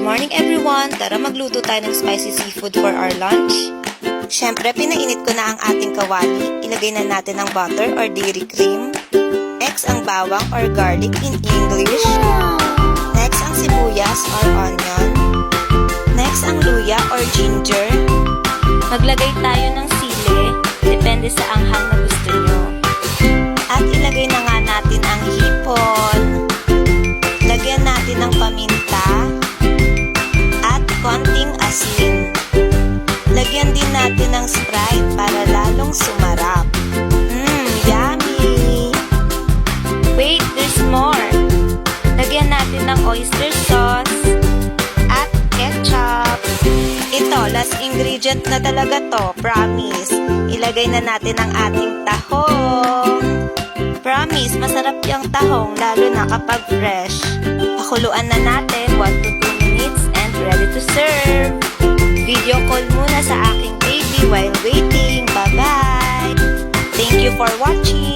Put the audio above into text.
morning everyone! Tara magluto tayo ng spicy seafood for our lunch. Siyempre, pinainit ko na ang ating kawali. Ilagay na natin ang butter or dairy cream. Next, ang bawang or garlic in English. Next, ang sibuyas or onion. Next, ang luya or ginger. Maglagay tayo ng sili, depende sa anghang na gusto nyo. At ilagay na nga natin ang hipon. Lagyan natin ng paminta at konting asin. Lagyan din natin ng Sprite para lalong sumarap. Yummy! Wait, there's more! Lagyan natin ng oyster sauce at ketchup. Ito, last ingredient na talaga to, promise. Ilagay na natin ang ating tahong. Promise, masarap yung tahong, lalo na kapag fresh. Pakuluan na natin 1 to 2 minutes and ready to serve. Video call muna sa aking baby while waiting. Bye-bye! Thank you for watching!